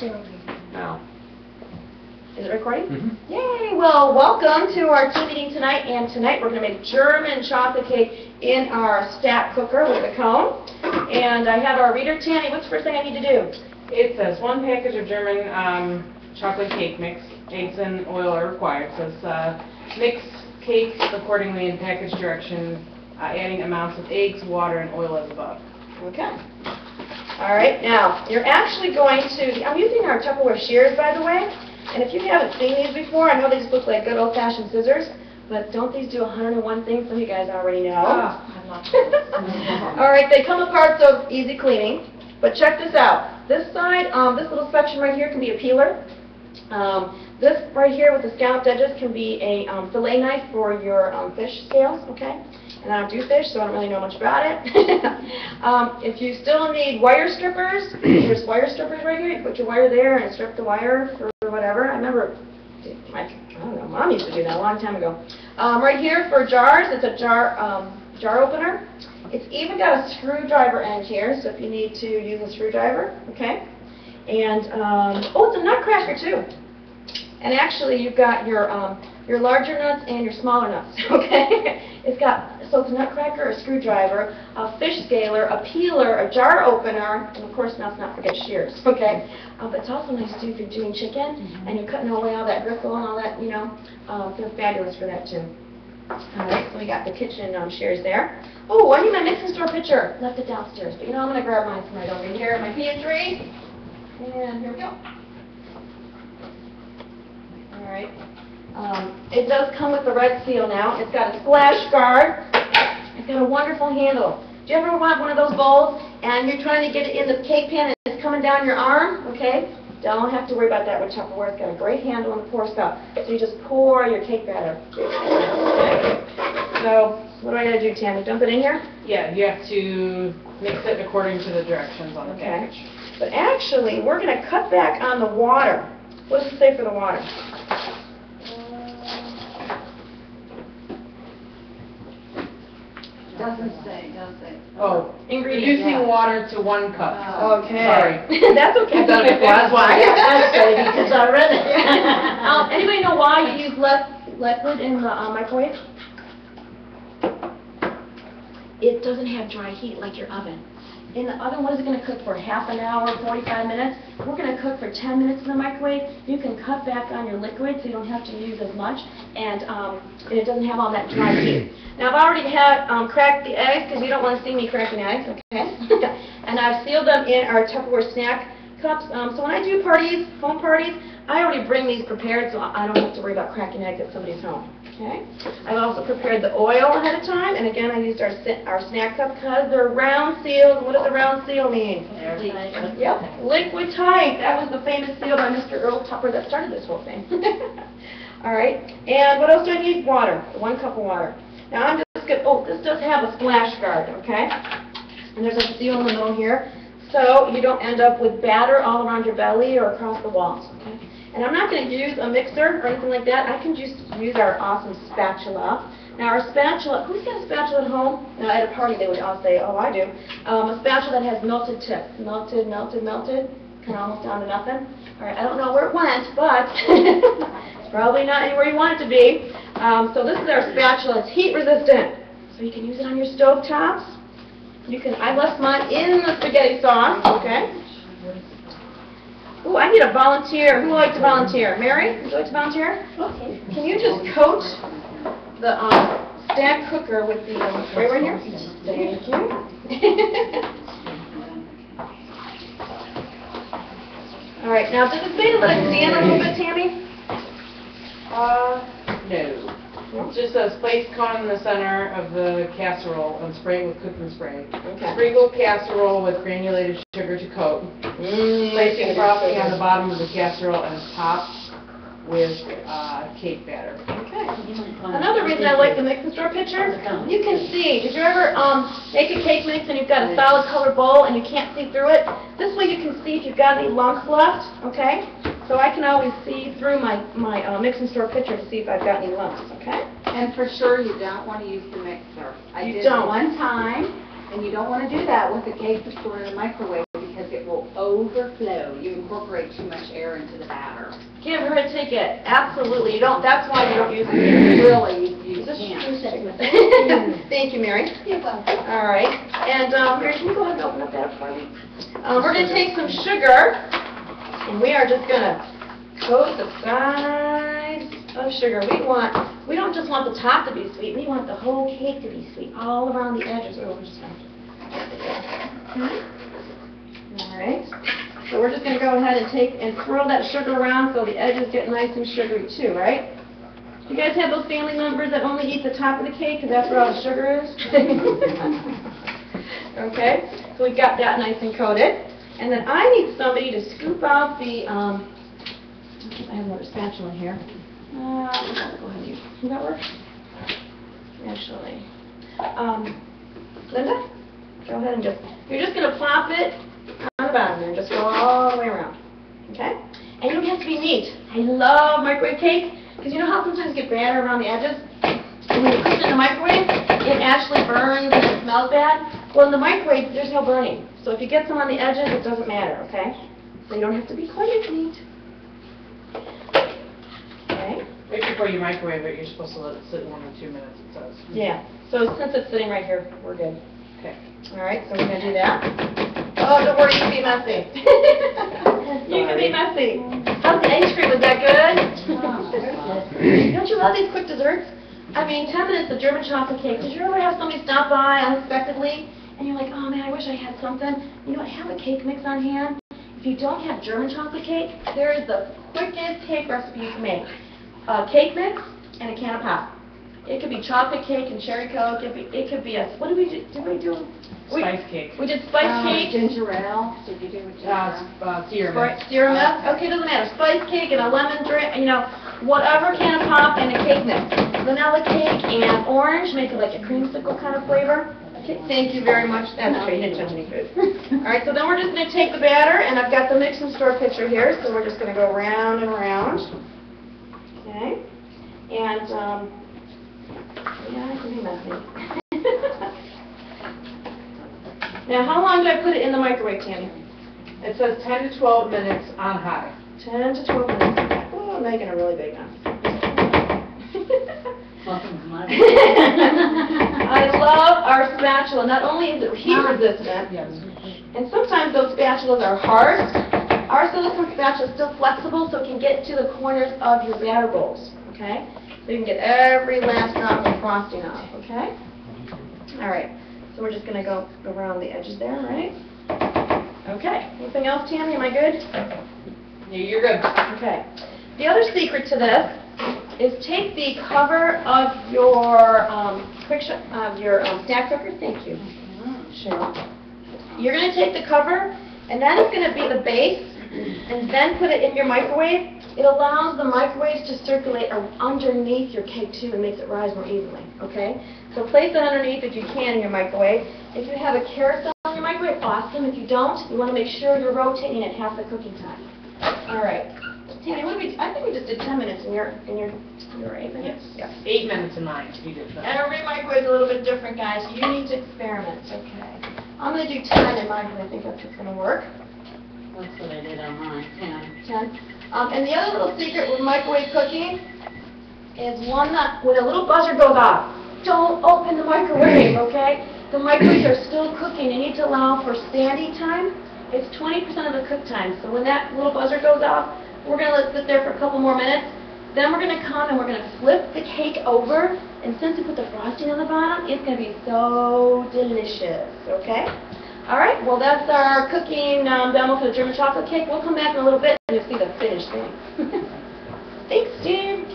No. Is it recording? Mm-hmm. Yay! Well, welcome to our team meeting tonight. And tonight we're going to make German chocolate cake in our stack cooker with a cone. And I have our reader, Tammy. What's the first thing I need to do? It says 1 package of German chocolate cake mix. Eggs and oil are required. It says mix cakes accordingly in package direction, adding amounts of eggs, water, and oil as above. Okay. All right. Now, you're actually going to, I'm using our Tupperware shears, by the way. And if you haven't seen these before, I know they just look like good old-fashioned scissors, but don't these do 101 things? Some of you guys already know. All right, they come apart, so easy cleaning. But check this out. This side, this little section right here can be a peeler. This right here with the scalloped edges can be a fillet knife for your fish scales, okay? And I don't do fish, so I don't really know much about it. If you still need wire strippers, there's wire strippers right here. You put your wire there and strip the wire for whatever. I remember, I don't know, Mom used to do that a long time ago. Right here for jars, it's a jar opener. It's even got a screwdriver end here, so if you need to use a screwdriver, okay? And, oh, it's a nutcracker too. And actually, you've got your larger nuts and your smaller nuts, okay? So it's a nutcracker, a screwdriver, a fish scaler, a peeler, a jar opener, and of course, let's not forget shears, okay? But it's also nice too if you're doing chicken and you're cutting away all that gristle and all that, you know. They're fabulous for that too. All right, so we got the kitchen shears there. Oh, I need my mixing store pitcher. Left it downstairs, but you know I'm going to grab mine from right over here, my pantry. And here we go. All right. It does come with the red seal now. It's got a splash guard. It's got a wonderful handle. Do you ever want one of those bowls and you're trying to get it in the cake pan and it's coming down your arm? Okay. Don't have to worry about that with Tupperware. It's got a great handle and a pour spout. So you just pour your cake batter. Okay. So what do I got to do, Tammy? Dump it in here? Yeah, you have to mix it according to the directions on the package. But actually, we're going to cut back on the water. What does it say for the water? Doesn't say, does it? Oh, ingredients. reducing water to 1 cup. Okay. Sorry. That's okay. I've done it before. That's why. That's say because I read it. Anybody know why you use less liquid in the microwave? It doesn't have dry heat like your oven. In the oven, what is it going to cook for? Half an hour, 45 minutes? We're going to cook for 10 minutes in the microwave. You can cut back on your liquid so you don't have to use as much, and it doesn't have all that dry heat. Now, I've already had cracked the eggs because you don't want to see me cracking eggs, okay? And I've sealed them in our Tupperware snack cups. So when I do parties, home parties, I already bring these prepared so I don't have to worry about cracking eggs at somebody's home. Okay. I've also prepared the oil ahead of time, and again I used our snack cup because they're round sealed. What does a round seal mean? Airtight. Yep, liquid tight. That was the famous seal by Mr. Earl Tupper that started this whole thing. All right, and what else do I need? Water, 1 cup of water. Now I'm just going to, oh, this does have a splash guard, okay? And there's a seal in the middle here, so you don't end up with batter all around your belly or across the walls, okay? And I'm not going to use a mixer or anything like that. I can just use our awesome spatula. Now our spatula, who's got a spatula at home? Now at a party they would all say, oh I do. A spatula that has melted tip. Melted, melted, melted. Kind of almost down to nothing. All right, I don't know where it went, but it's probably not anywhere you want it to be. So this is our spatula. It's heat resistant. So you can use it on your stove tops. You can, I left mine in the spaghetti sauce, okay? Ooh, I need a volunteer. Who likes to volunteer? Mary, would you like to volunteer? Okay. Can you just coat the stack cooker with the spray right here? Thank you. All right, now does it say to let it stand a little bit, Tammy? No. It just says place cone in the center of the casserole and spray it with cooking spray. Okay. Sprinkle casserole with granulated sugar to coat. Placing frosting on the bottom of the casserole and top with cake batter. Okay. Another reason I like the mix and store pitcher, you can see. Did you ever make a cake mix and you've got a solid color bowl and you can't see through it? This way you can see if you've got any lumps left, okay? So I can always see through my mix and store pitcher to see if I've got any lumps, okay? And for sure you don't want to use the mixer. I You did don't. it one time, and you don't want to do that with a cake that's stored in the microwave because it will overflow. You incorporate too much air into the batter. Give her a ticket. Absolutely. You don't. That's why you don't use it. Really, you Just can't. use it. Thank you, Mary. You're welcome. All right. And Mary, can you go ahead and open up that for me? We're going to take some sugar, and we are just going to coat the sides of sugar. We don't just want the top to be sweet. We want the whole cake to be sweet, all around the edges. Oh, we're just going to. All right. So we're just going to go ahead and take and swirl that sugar around so the edges get nice and sugary too, right? Do you guys have those family members that only eat the top of the cake because that's where all the sugar is? Okay. So we've got that nice and coated. And then I need somebody to scoop out the, I have another spatula here. Go ahead and use. Does that work? Actually. Linda? Go ahead and you're just going to plop it on the bottom there and just go all the way around. Okay? And you don't have to be neat. I love microwave cake because you know how sometimes you get batter around the edges? And when you cook it in the microwave, it actually burns and it smells bad. Well, in the microwave, there's no burning. So if you get some on the edges, it doesn't matter, okay? So you don't have to be quite as neat. Okay? Right before you microwave it, you're supposed to let it sit 1 or 2 minutes, it says. Yeah. So since it's sitting right here, we're good. Okay. All right, so we're going to do that. Oh, don't worry, you can be messy. You can be messy. How's the ice cream? Was that good? Don't you love these quick desserts? I mean, 10 minutes of German chocolate cake. Did you ever have somebody stop by unexpectedly and you're like, oh man, I wish I had something? You know, I have a cake mix on hand. If you don't have German chocolate cake, there is the quickest cake recipe you can make. A cake mix and a can of pop. It could be chocolate cake and cherry coke. It could be a, what did we do? Spice cake. We did spice cake. Ginger ale. Did you do with ginger ale? Steer okay, doesn't matter. Spice cake and a lemon drink, you know, whatever can of pop and a cake mix. Vanilla cake and orange, make it like a creamsicle kind of flavor. Okay, thank you very much. That's okay, you didn't touch any food. All right, so then we're just going to take the batter, and I've got the mix and store pitcher here, so we're just going to go round and round. Okay, and yeah, it can be messy. Now, how long do I put it in the microwave, Tammy? It says 10 to 12 minutes on high. 10 to 12 minutes. Oh, I'm making a really big mess. Welcome to my I love our spatula. Not only is it heat resistant, Yes. and sometimes those spatulas are hard, our silicone spatula is still flexible so it can get to the corners of your batter bowls, okay? So you can get every last drop of frosting off, okay? All right, so we're just going to go around the edges there, right? Okay, anything else, Tammy? Am I good? Yeah, you're good. Okay. The other secret to this is take the cover of your snack cooker. Thank you, Cheryl. You're going to take the cover, and that is going to be the base, and then put it in your microwave. It allows the microwaves to circulate underneath your cake too, and makes it rise more evenly. Okay? So place it underneath if you can in your microwave. If you have a carousel in your microwave, awesome. If you don't, you want to make sure you're rotating at half the cooking time. All right. Tammy, what did we do? I think we just did 10 minutes in your 8 minutes? Yes. 8 minutes in mine. You did that. Every microwave is a little bit different, guys. You need to experiment. Okay. I'm going to do 10 in mine because I think that's what's going to work. That's what I did on mine, 10. 10. And the other little secret with microwave cooking is one that when a little buzzer goes off, don't open the microwave, okay? The microwaves are still cooking. You need to allow for standing time. It's 20% of the cook time. So when that little buzzer goes off, we're going to let it sit there for a couple more minutes. Then we're going to come and we're going to flip the cake over. And since we put the frosting on the bottom, it's going to be so delicious, okay? All right, well, that's our cooking demo for the German chocolate cake. We'll come back in a little bit and you'll see the finished thing. Thanks, Jim.